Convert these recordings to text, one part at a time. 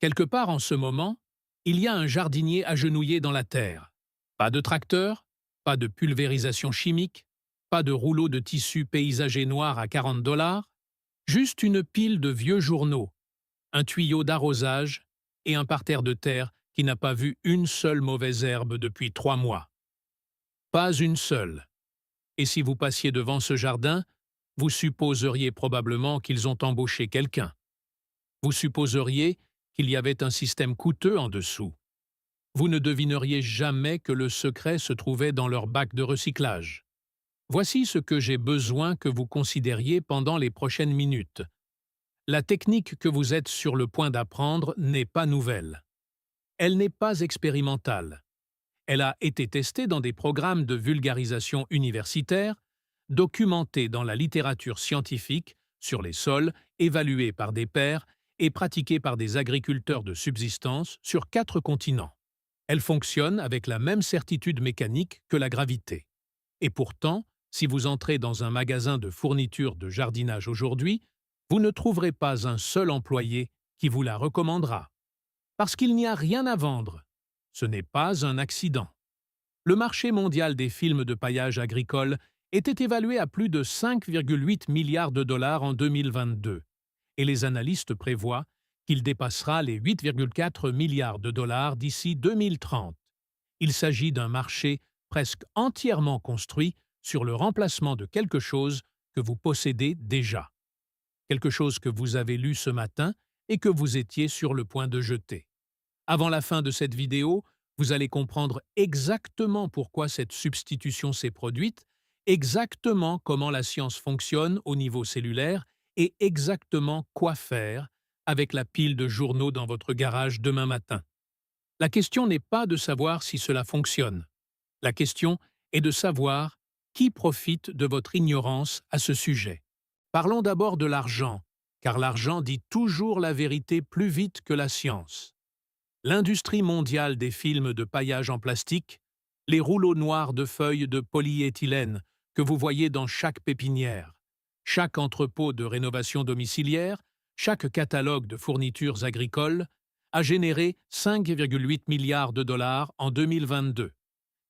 Quelque part en ce moment, il y a un jardinier agenouillé dans la terre. Pas de tracteur, pas de pulvérisation chimique, pas de rouleau de tissu paysager noir à 40 $, juste une pile de vieux journaux, un tuyau d'arrosage et un parterre de terre qui n'a pas vu une seule mauvaise herbe depuis 3 mois. Pas une seule. Et si vous passiez devant ce jardin, vous supposeriez probablement qu'ils ont embauché quelqu'un. Vous supposeriez qu'il y avait un système coûteux en dessous. Vous ne devineriez jamais que le secret se trouvait dans leur bac de recyclage. Voici ce que j'ai besoin que vous considériez pendant les prochaines minutes. La technique que vous êtes sur le point d'apprendre n'est pas nouvelle. Elle n'est pas expérimentale. Elle a été testée dans des programmes de vulgarisation universitaire, documentés dans la littérature scientifique, sur les sols, évalués par des pairs et pratiquée par des agriculteurs de subsistance sur 4 continents. Elle fonctionne avec la même certitude mécanique que la gravité. Et pourtant, si vous entrez dans un magasin de fournitures de jardinage aujourd'hui, vous ne trouverez pas un seul employé qui vous la recommandera. Parce qu'il n'y a rien à vendre. Ce n'est pas un accident. Le marché mondial des films de paillage agricole était évalué à plus de 5,8 milliards de dollars en 2022, et les analystes prévoient qu'il dépassera les 8,4 milliards de dollars d'ici 2030. Il s'agit d'un marché presque entièrement construit sur le remplacement de quelque chose que vous possédez déjà. Quelque chose que vous avez lu ce matin et que vous étiez sur le point de jeter. Avant la fin de cette vidéo, vous allez comprendre exactement pourquoi cette substitution s'est produite, exactement comment la science fonctionne au niveau cellulaire et exactement quoi faire avec la pile de journaux dans votre garage demain matin. La question n'est pas de savoir si cela fonctionne. La question est de savoir qui profite de votre ignorance à ce sujet. Parlons d'abord de l'argent, car l'argent dit toujours la vérité plus vite que la science. L'industrie mondiale des films de paillage en plastique, les rouleaux noirs de feuilles de polyéthylène que vous voyez dans chaque pépinière, chaque entrepôt de rénovation domiciliaire, chaque catalogue de fournitures agricoles, a généré 5,8 milliards de dollars en 2022.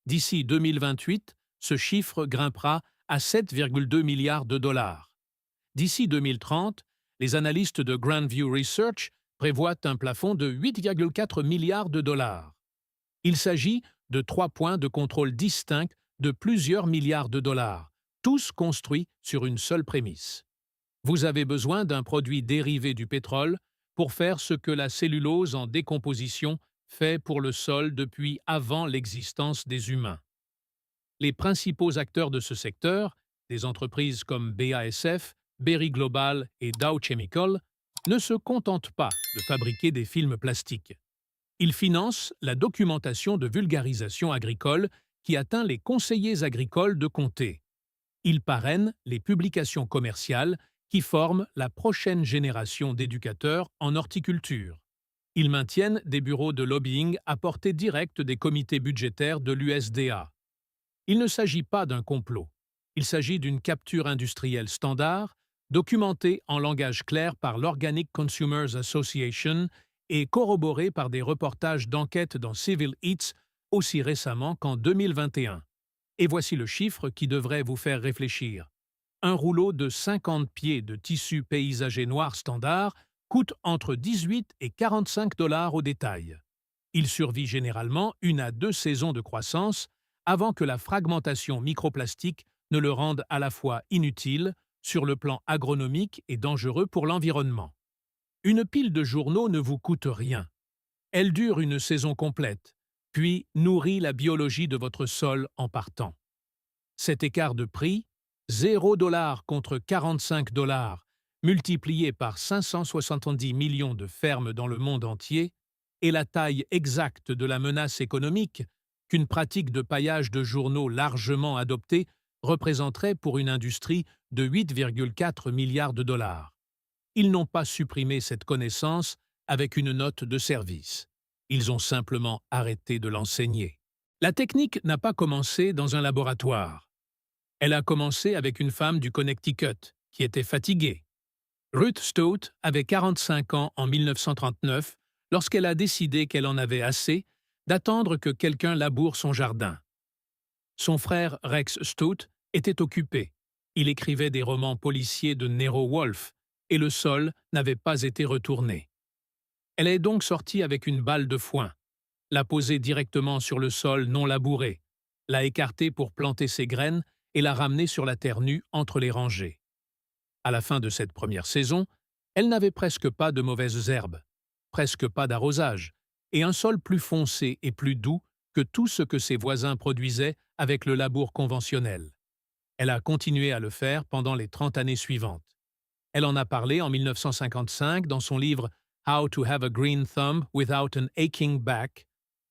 D'ici 2028, ce chiffre grimpera à 7,2 milliards de dollars. D'ici 2030, les analystes de Grandview Research prévoit un plafond de 8,4 milliards de dollars. Il s'agit de 3 points de contrôle distincts de plusieurs milliards de dollars, tous construits sur une seule prémisse. Vous avez besoin d'un produit dérivé du pétrole pour faire ce que la cellulose en décomposition fait pour le sol depuis avant l'existence des humains. Les principaux acteurs de ce secteur, des entreprises comme BASF, Berry Global et Dow Chemical, ne se contentent pas de fabriquer des films plastiques. Ils financent la documentation de vulgarisation agricole qui atteint les conseillers agricoles de comté. Ils parrainent les publications commerciales qui forment la prochaine génération d'éducateurs en horticulture. Ils maintiennent des bureaux de lobbying à portée directe des comités budgétaires de l'USDA. Il ne s'agit pas d'un complot. Il s'agit d'une capture industrielle standard, documentée en langage clair par l'Organic Consumers Association et corroborée par des reportages d'enquête dans Civil Eats aussi récemment qu'en 2021. Et voici le chiffre qui devrait vous faire réfléchir. Un rouleau de 50 pieds de tissu paysager noir standard coûte entre 18 et 45 $ au détail. Il survit généralement 1 à 2 saisons de croissance avant que la fragmentation microplastique ne le rende à la fois inutile, sur le plan agronomique et dangereux pour l'environnement. Une pile de journaux ne vous coûte rien. Elle dure une saison complète, puis nourrit la biologie de votre sol en partant. Cet écart de prix, 0 $ contre 45 $, multiplié par 570 millions de fermes dans le monde entier, est la taille exacte de la menace économique qu'une pratique de paillage de journaux largement adoptée représenterait pour une industrie de 8,4 milliards de dollars. Ils n'ont pas supprimé cette connaissance avec une note de service. Ils ont simplement arrêté de l'enseigner. La technique n'a pas commencé dans un laboratoire. Elle a commencé avec une femme du Connecticut qui était fatiguée. Ruth Stout avait 45 ans en 1939 lorsqu'elle a décidé qu'elle en avait assez d'attendre que quelqu'un laboure son jardin. Son frère Rex Stout était occupé. Il écrivait des romans policiers de Nero Wolfe, et le sol n'avait pas été retourné. Elle est donc sortie avec une balle de foin, l'a posée directement sur le sol non labouré, l'a écartée pour planter ses graines et l'a ramenée sur la terre nue entre les rangées. À la fin de cette première saison, elle n'avait presque pas de mauvaises herbes, presque pas d'arrosage, et un sol plus foncé et plus doux que tout ce que ses voisins produisaient avec le labour conventionnel. Elle a continué à le faire pendant les 30 années suivantes. Elle en a parlé en 1955 dans son livre How to Have a Green Thumb Without an Aching Back,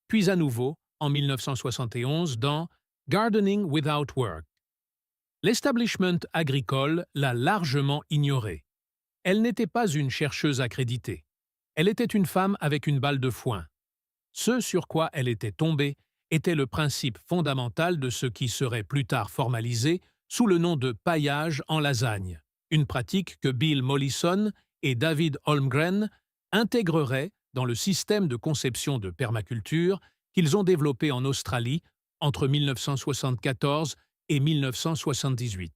puis à nouveau en 1971 dans Gardening Without Work. L'establishment agricole l'a largement ignorée. Elle n'était pas une chercheuse accréditée. Elle était une femme avec une balle de foin. Ce sur quoi elle était tombée était le principe fondamental de ce qui serait plus tard formalisé sous le nom de paillage en lasagne, une pratique que Bill Mollison et David Holmgren intégreraient dans le système de conception de permaculture qu'ils ont développé en Australie entre 1974 et 1978.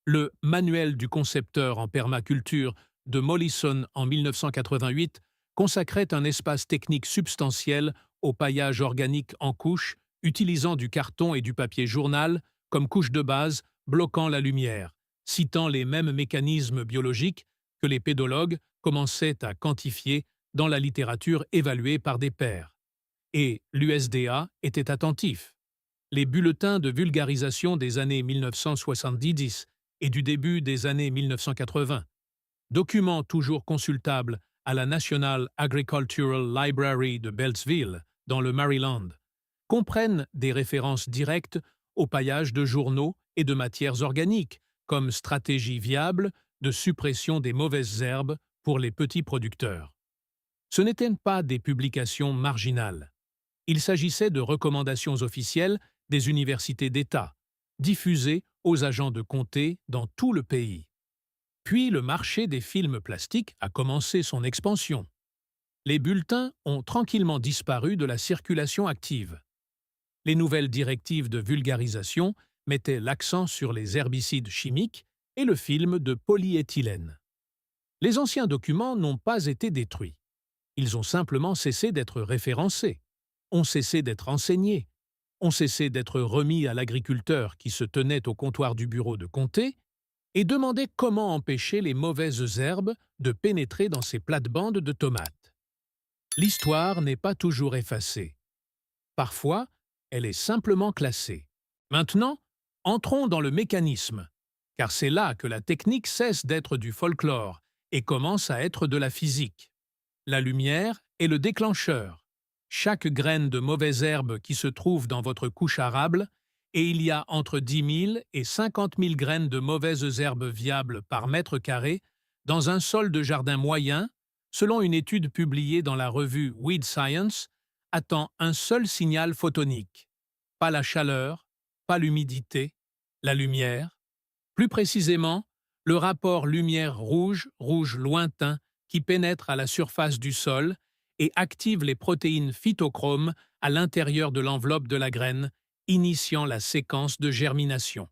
Le Manuel du concepteur en permaculture de Mollison en 1988 consacrait un espace technique substantiel au paillage organique en couches, utilisant du carton et du papier journal comme couche de base bloquant la lumière, citant les mêmes mécanismes biologiques que les pédologues commençaient à quantifier dans la littérature évaluée par des pairs. Et l'USDA était attentif. Les bulletins de vulgarisation des années 1970 et du début des années 1980, documents toujours consultables à la National Agricultural Library de Beltsville, dans le Maryland, comprennent des références directes au paillage de journaux et de matières organiques comme stratégie viable de suppression des mauvaises herbes pour les petits producteurs. Ce n'étaient pas des publications marginales. Il s'agissait de recommandations officielles des universités d'État, diffusées aux agents de comté dans tout le pays. Puis le marché des films plastiques a commencé son expansion. Les bulletins ont tranquillement disparu de la circulation active. Les nouvelles directives de vulgarisation mettaient l'accent sur les herbicides chimiques et le film de polyéthylène. Les anciens documents n'ont pas été détruits. Ils ont simplement cessé d'être référencés, ont cessé d'être enseignés, ont cessé d'être remis à l'agriculteur qui se tenait au comptoir du bureau de comté et demandait comment empêcher les mauvaises herbes de pénétrer dans ses plates-bandes de tomates. L'histoire n'est pas toujours effacée. Parfois, elle est simplement classée. Maintenant, entrons dans le mécanisme, car c'est là que la technique cesse d'être du folklore et commence à être de la physique. La lumière est le déclencheur. Chaque graine de mauvaise herbe qui se trouve dans votre couche arable, et il y a entre 10 000 et 50 000 graines de mauvaises herbes viables par mètre carré dans un sol de jardin moyen, selon une étude publiée dans la revue Weed Science, attend un seul signal photonique. Pas la chaleur, pas l'humidité, la lumière. Plus précisément, le rapport lumière rouge lointain qui pénètre à la surface du sol et active les protéines phytochromes à l'intérieur de l'enveloppe de la graine, initiant la séquence de germination.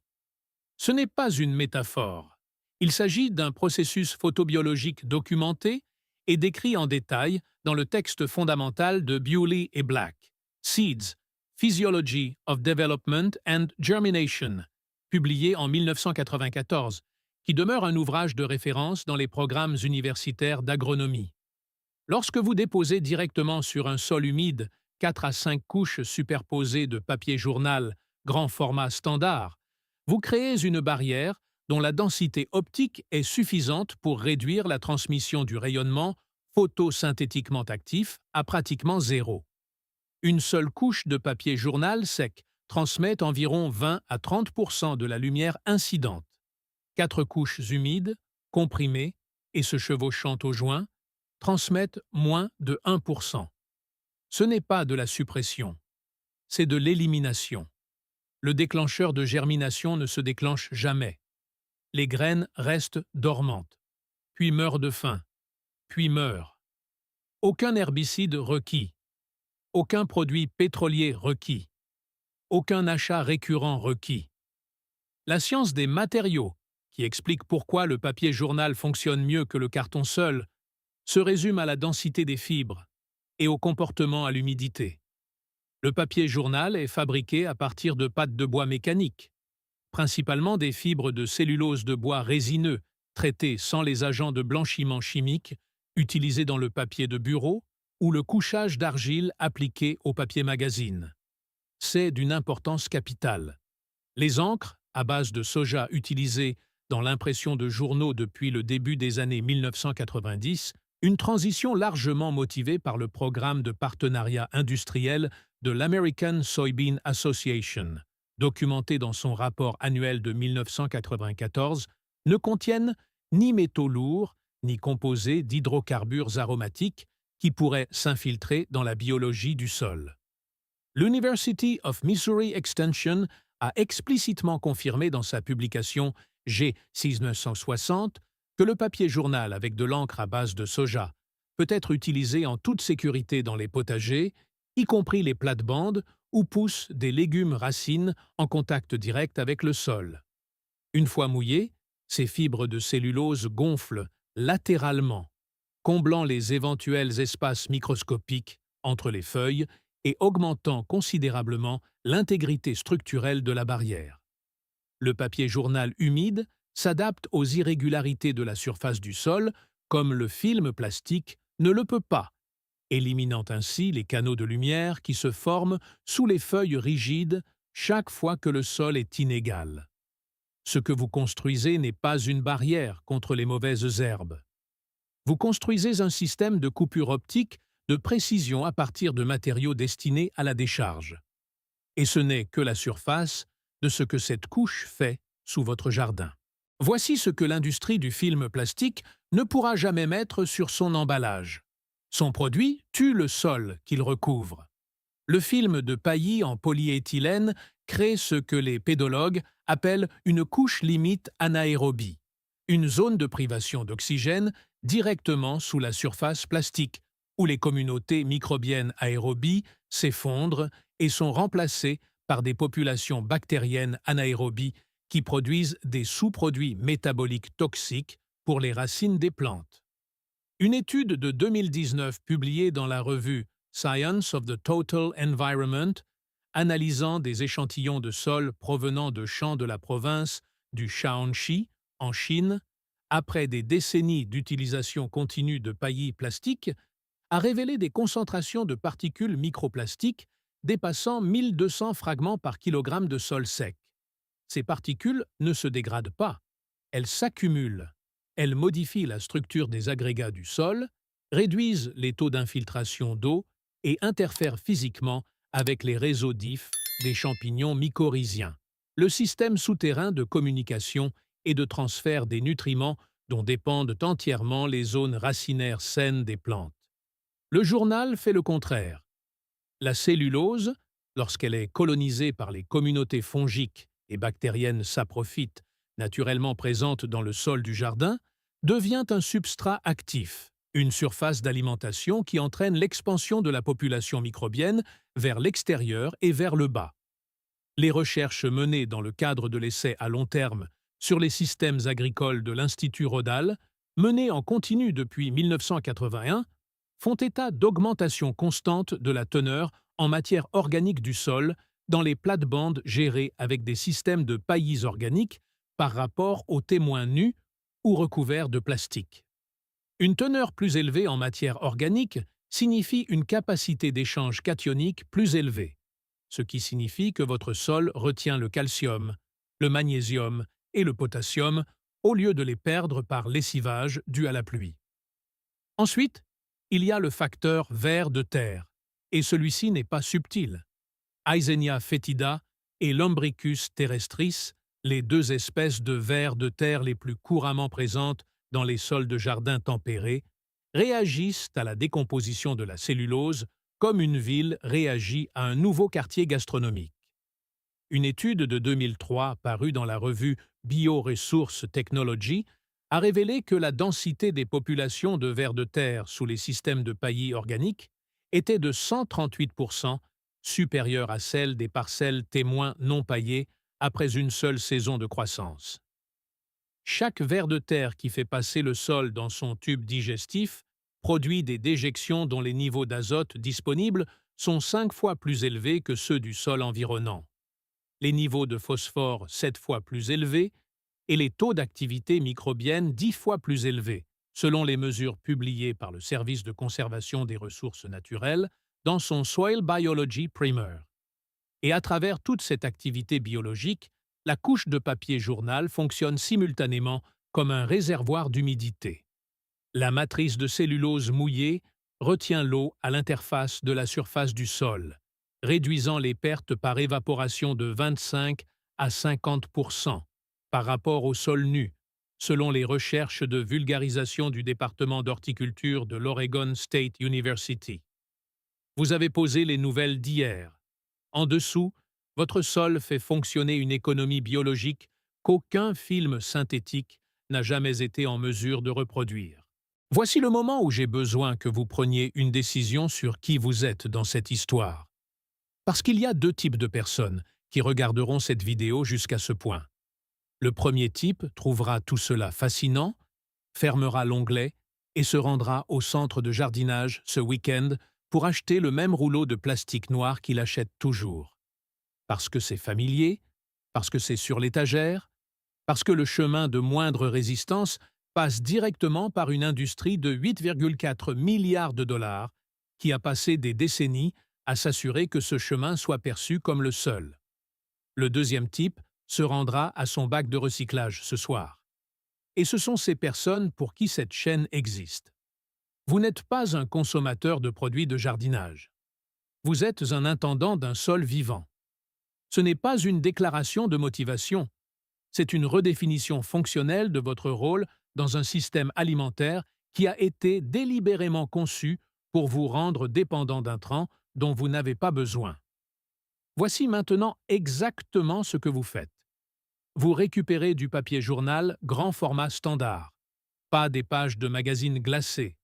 Ce n'est pas une métaphore. Il s'agit d'un processus photobiologique documenté et décrit en détail dans le texte fondamental de Bewley et Black, Seeds, Physiology of Development and Germination, publié en 1994, qui demeure un ouvrage de référence dans les programmes universitaires d'agronomie. Lorsque vous déposez directement sur un sol humide 4 à 5 couches superposées de papier journal grand format standard, vous créez une barrière dont la densité optique est suffisante pour réduire la transmission du rayonnement photosynthétiquement actif à pratiquement zéro. Une seule couche de papier journal sec transmet environ 20 à 30% de la lumière incidente. 4 couches humides, comprimées et se chevauchant au joint, transmettent moins de 1%. Ce n'est pas de la suppression, c'est de l'élimination. Le déclencheur de germination ne se déclenche jamais. Les graines restent dormantes, puis meurent de faim, puis meurent. Aucun herbicide requis. Aucun produit pétrolier requis. Aucun achat récurrent requis. La science des matériaux, qui explique pourquoi le papier journal fonctionne mieux que le carton seul, se résume à la densité des fibres et au comportement à l'humidité. Le papier journal est fabriqué à partir de pâtes de bois mécaniques, principalement des fibres de cellulose de bois résineux, traitées sans les agents de blanchiment chimique utilisés dans le papier de bureau ou le couchage d'argile appliqué au papier magazine. C'est d'une importance capitale. Les encres, à base de soja utilisées dans l'impression de journaux depuis le début des années 1990, une transition largement motivée par le programme de partenariat industriel de l'American Soybean Association, documenté dans son rapport annuel de 1994, ne contiennent ni métaux lourds, ni composés d'hydrocarbures aromatiques qui pourraient s'infiltrer dans la biologie du sol. L'University of Missouri Extension a explicitement confirmé dans sa publication G6960 que le papier journal avec de l'encre à base de soja peut être utilisé en toute sécurité dans les potagers, y compris les plates-bandes où poussent des légumes racines en contact direct avec le sol. Une fois mouillées, ces fibres de cellulose gonflent latéralement, comblant les éventuels espaces microscopiques entre les feuilles et augmentant considérablement l'intégrité structurelle de la barrière. Le papier journal humide s'adapte aux irrégularités de la surface du sol, comme le film plastique ne le peut pas, éliminant ainsi les canaux de lumière qui se forment sous les feuilles rigides chaque fois que le sol est inégal. Ce que vous construisez n'est pas une barrière contre les mauvaises herbes. Vous construisez un système de coupure optique de précision à partir de matériaux destinés à la décharge. Et ce n'est que la surface de ce que cette couche fait sous votre jardin. Voici ce que l'industrie du film plastique ne pourra jamais mettre sur son emballage. Son produit tue le sol qu'il recouvre. Le film de paillis en polyéthylène crée ce que les pédologues appellent une couche limite anaérobie, une zone de privation d'oxygène directement sous la surface plastique, où les communautés microbiennes aérobies s'effondrent et sont remplacées par des populations bactériennes anaérobies qui produisent des sous-produits métaboliques toxiques pour les racines des plantes. Une étude de 2019 publiée dans la revue Science of the Total Environment, analysant des échantillons de sol provenant de champs de la province du Shaanxi, en Chine, après des décennies d'utilisation continue de paillis plastiques, a révélé des concentrations de particules microplastiques dépassant 1200 fragments par kilogramme de sol sec. Ces particules ne se dégradent pas, elles s'accumulent. Elles modifient la structure des agrégats du sol, réduisent les taux d'infiltration d'eau et interfèrent physiquement avec les réseaux diffs des champignons mycorhiziens, le système souterrain de communication et de transfert des nutriments dont dépendent entièrement les zones racinaires saines des plantes. Le journal fait le contraire. La cellulose, lorsqu'elle est colonisée par les communautés fongiques et bactériennes saprophytes naturellement présentes dans le sol du jardin, devient un substrat actif, une surface d'alimentation qui entraîne l'expansion de la population microbienne vers l'extérieur et vers le bas. Les recherches menées dans le cadre de l'essai à long terme sur les systèmes agricoles de l'Institut Rodal, menées en continu depuis 1981, font état d'augmentation constante de la teneur en matière organique du sol dans les plates-bandes gérées avec des systèmes de paillis organiques par rapport aux témoins nus ou recouverts de plastique. Une teneur plus élevée en matière organique signifie une capacité d'échange cationique plus élevée, ce qui signifie que votre sol retient le calcium, le magnésium et le potassium au lieu de les perdre par lessivage dû à la pluie. Ensuite, il y a le facteur ver de terre, et celui-ci n'est pas subtil. Eisenia foetida et Lumbricus terrestris, les deux espèces de vers de terre les plus couramment présentes dans les sols de jardins tempérés, réagissent à la décomposition de la cellulose comme une ville réagit à un nouveau quartier gastronomique. Une étude de 2003 parue dans la revue Bioresource Technology a révélé que la densité des populations de vers de terre sous les systèmes de paillis organiques était de 138%, supérieure à celle des parcelles témoins non paillées après une seule saison de croissance. Chaque ver de terre qui fait passer le sol dans son tube digestif produit des déjections dont les niveaux d'azote disponibles sont 5 fois plus élevés que ceux du sol environnant, les niveaux de phosphore 7 fois plus élevés et les taux d'activité microbienne 10 fois plus élevés, selon les mesures publiées par le Service de conservation des ressources naturelles dans son Soil Biology Primer. Et à travers toute cette activité biologique, la couche de papier journal fonctionne simultanément comme un réservoir d'humidité. La matrice de cellulose mouillée retient l'eau à l'interface de la surface du sol, réduisant les pertes par évaporation de 25 à 50% par rapport au sol nu, selon les recherches de vulgarisation du département d'horticulture de l'Oregon State University. Vous avez posé les nouvelles d'hier. En dessous, votre sol fait fonctionner une économie biologique qu'aucun film synthétique n'a jamais été en mesure de reproduire. Voici le moment où j'ai besoin que vous preniez une décision sur qui vous êtes dans cette histoire. Parce qu'il y a deux types de personnes qui regarderont cette vidéo jusqu'à ce point. Le premier type trouvera tout cela fascinant, fermera l'onglet et se rendra au centre de jardinage ce week-end pour acheter le même rouleau de plastique noir qu'il achète toujours. Parce que c'est familier, parce que c'est sur l'étagère, parce que le chemin de moindre résistance passe directement par une industrie de 8,4 milliards de dollars qui a passé des décennies à s'assurer que ce chemin soit perçu comme le seul. Le deuxième type se rendra à son bac de recyclage ce soir. Et ce sont ces personnes pour qui cette chaîne existe. Vous n'êtes pas un consommateur de produits de jardinage. Vous êtes un intendant d'un sol vivant. Ce n'est pas une déclaration de motivation. C'est une redéfinition fonctionnelle de votre rôle dans un système alimentaire qui a été délibérément conçu pour vous rendre dépendant d'intrants dont vous n'avez pas besoin. Voici maintenant exactement ce que vous faites. Vous récupérez du papier journal grand format standard, pas des pages de magazines glacées,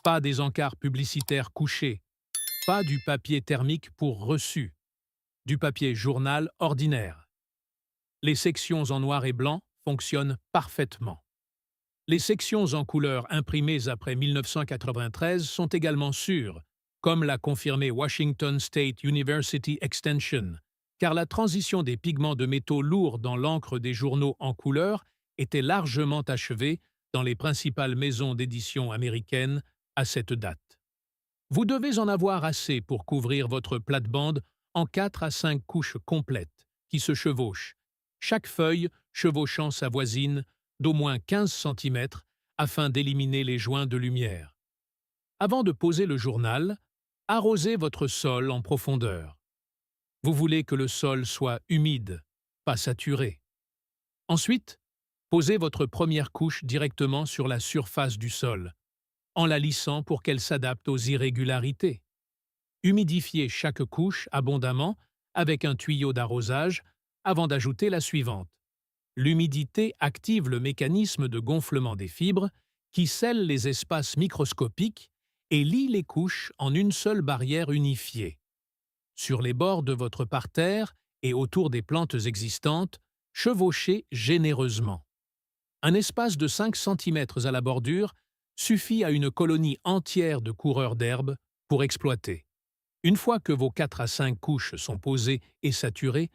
pas des encarts publicitaires couchés, pas du papier thermique pour reçu, du papier journal ordinaire. Les sections en noir et blanc fonctionnent parfaitement. Les sections en couleur imprimées après 1993 sont également sûres, comme l'a confirmé Washington State University Extension, car la transition des pigments de métaux lourds dans l'encre des journaux en couleur était largement achevée dans les principales maisons d'édition américaines à cette date. Vous devez en avoir assez pour couvrir votre plate-bande en 4 à 5 couches complètes qui se chevauchent, chaque feuille chevauchant sa voisine d'au moins 15 cm afin d'éliminer les joints de lumière. Avant de poser le journal, arrosez votre sol en profondeur. Vous voulez que le sol soit humide, pas saturé. Ensuite, posez votre première couche directement sur la surface du sol, en la lissant pour qu'elle s'adapte aux irrégularités. Humidifiez chaque couche abondamment avec un tuyau d'arrosage avant d'ajouter la suivante. L'humidité active le mécanisme de gonflement des fibres qui scelle les espaces microscopiques et lie les couches en une seule barrière unifiée. Sur les bords de votre parterre et autour des plantes existantes, chevauchez généreusement. Un espace de 5 cm à la bordure suffit à une colonie entière de coureurs d'herbes pour exploiter. Une fois que vos 4 à 5 couches sont posées et saturées,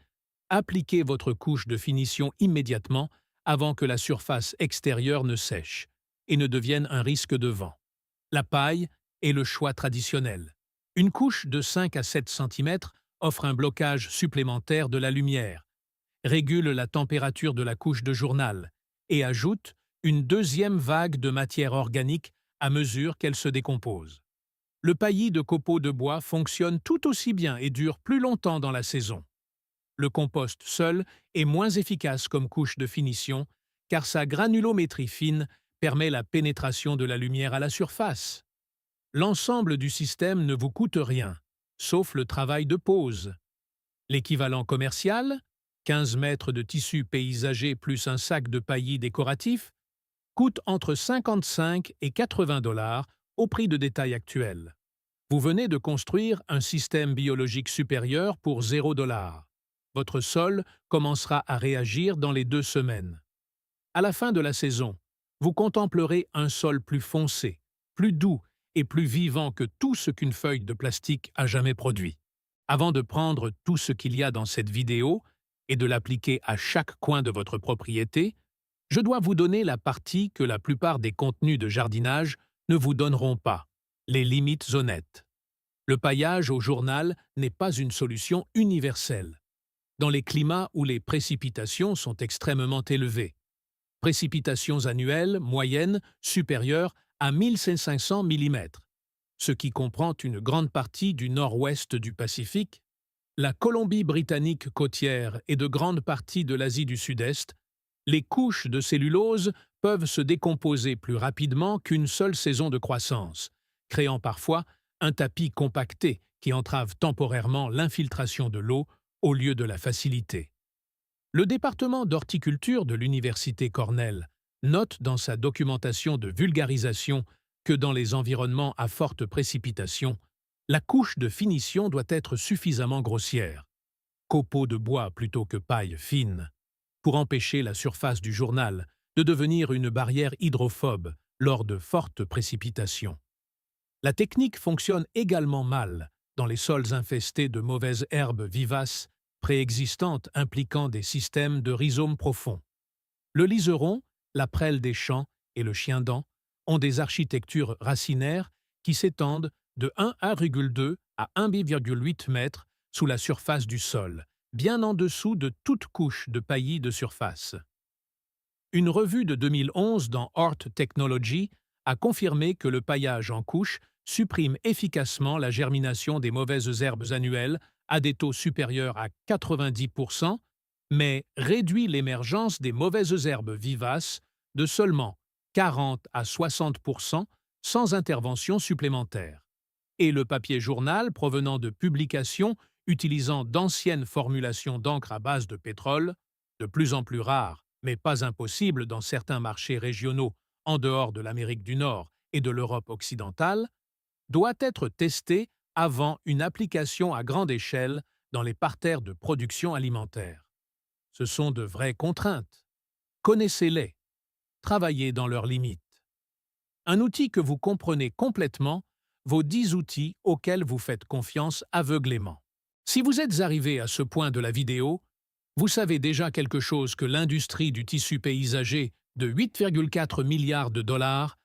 appliquez votre couche de finition immédiatement avant que la surface extérieure ne sèche et ne devienne un risque de vent. La paille est le choix traditionnel. Une couche de 5 à 7 cm offre un blocage supplémentaire de la lumière, régule la température de la couche de journal et ajoute une deuxième vague de matière organique à mesure qu'elle se décompose. Le paillis de copeaux de bois fonctionne tout aussi bien et dure plus longtemps dans la saison. Le compost seul est moins efficace comme couche de finition car sa granulométrie fine permet la pénétration de la lumière à la surface. L'ensemble du système ne vous coûte rien, sauf le travail de pose. L'équivalent commercial, 15 mètres de tissu paysager plus un sac de paillis décoratif, coûte entre 55 et 80 dollars au prix de détail actuel. Vous venez de construire un système biologique supérieur pour 0 dollars. Votre sol commencera à réagir dans les 2 semaines. À la fin de la saison, vous contemplerez un sol plus foncé, plus doux et plus vivant que tout ce qu'une feuille de plastique a jamais produit. Avant de prendre tout ce qu'il y a dans cette vidéo et de l'appliquer à chaque coin de votre propriété, je dois vous donner la partie que la plupart des contenus de jardinage ne vous donneront pas, les limites honnêtes. Le paillage au journal n'est pas une solution universelle. Dans les climats où les précipitations sont extrêmement élevées, précipitations annuelles moyennes supérieures à 1500 mm, ce qui comprend une grande partie du nord-ouest du Pacifique, la Colombie-Britannique côtière et de grandes parties de l'Asie du Sud-Est, les couches de cellulose peuvent se décomposer plus rapidement qu'une seule saison de croissance, créant parfois un tapis compacté qui entrave temporairement l'infiltration de l'eau au lieu de la faciliter. Le département d'horticulture de l'Université Cornell note dans sa documentation de vulgarisation que dans les environnements à forte précipitation, la couche de finition doit être suffisamment grossière, copeaux de bois plutôt que paille fine, pour empêcher la surface du journal de devenir une barrière hydrophobe lors de fortes précipitations. La technique fonctionne également mal dans les sols infestés de mauvaises herbes vivaces préexistantes impliquant des systèmes de rhizomes profonds. Le liseron, la prêle des champs et le chien-dent ont des architectures racinaires qui s'étendent de 1,2 à 1,8 mètres sous la surface du sol, bien en dessous de toute couche de paillis de surface. Une revue de 2011 dans Art Technology a confirmé que le paillage en couche supprime efficacement la germination des mauvaises herbes annuelles à des taux supérieurs à 90%, mais réduit l'émergence des mauvaises herbes vivaces de seulement 40 à 60% sans intervention supplémentaire. Et le papier journal provenant de publications utilisant d'anciennes formulations d'encre à base de pétrole, de plus en plus rares, mais pas impossibles dans certains marchés régionaux en dehors de l'Amérique du Nord et de l'Europe occidentale, doit être testé avant une application à grande échelle dans les parterres de production alimentaire. Ce sont de vraies contraintes. Connaissez-les. Travaillez dans leurs limites. Un outil que vous comprenez complètement, vos 10 outils auxquels vous faites confiance aveuglément. Si vous êtes arrivé à ce point de la vidéo, vous savez déjà quelque chose que l'industrie du tissu paysager de 8,4 milliards de dollars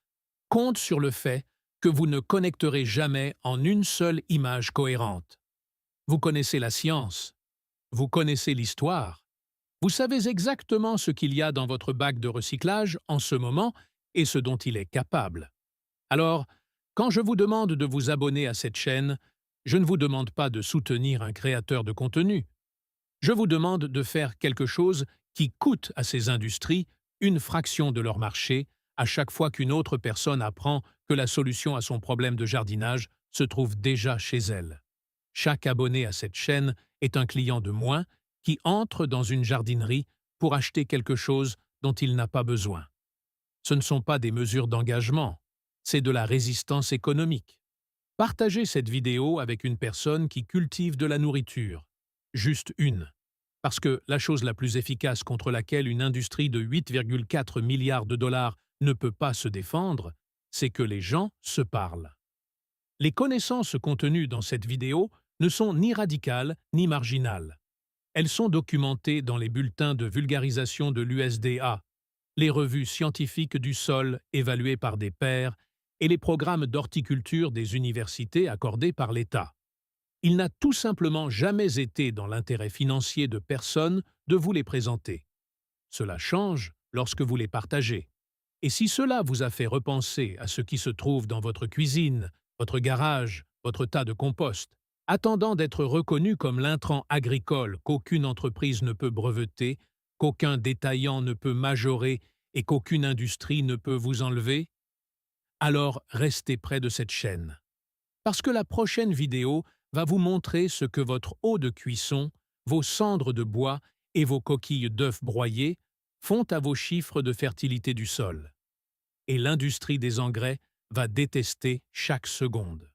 compte sur le fait que vous ne connecterez jamais en une seule image cohérente. Vous connaissez la science, vous connaissez l'histoire, vous savez exactement ce qu'il y a dans votre bac de recyclage en ce moment et ce dont il est capable. Alors, quand je vous demande de vous abonner à cette chaîne, je ne vous demande pas de soutenir un créateur de contenu. Je vous demande de faire quelque chose qui coûte à ces industries une fraction de leur marché à chaque fois qu'une autre personne apprend que la solution à son problème de jardinage se trouve déjà chez elle. Chaque abonné à cette chaîne est un client de moins qui entre dans une jardinerie pour acheter quelque chose dont il n'a pas besoin. Ce ne sont pas des mesures d'engagement, c'est de la résistance économique. Partagez cette vidéo avec une personne qui cultive de la nourriture. Juste une. Parce que la chose la plus efficace contre laquelle une industrie de 8,4 milliards de dollars ne peut pas se défendre, c'est que les gens se parlent. Les connaissances contenues dans cette vidéo ne sont ni radicales ni marginales. Elles sont documentées dans les bulletins de vulgarisation de l'USDA, les revues scientifiques du sol évaluées par des pairs et les programmes d'horticulture des universités accordés par l'État. Il n'a tout simplement jamais été dans l'intérêt financier de personne de vous les présenter. Cela change lorsque vous les partagez. Et si cela vous a fait repenser à ce qui se trouve dans votre cuisine, votre garage, votre tas de compost, attendant d'être reconnu comme l'intrant agricole qu'aucune entreprise ne peut breveter, qu'aucun détaillant ne peut majorer et qu'aucune industrie ne peut vous enlever, alors restez près de cette chaîne. Parce que la prochaine vidéo va vous montrer ce que votre eau de cuisson, vos cendres de bois et vos coquilles d'œufs broyés font à vos chiffres de fertilité du sol. et l'industrie des engrais va détester chaque seconde.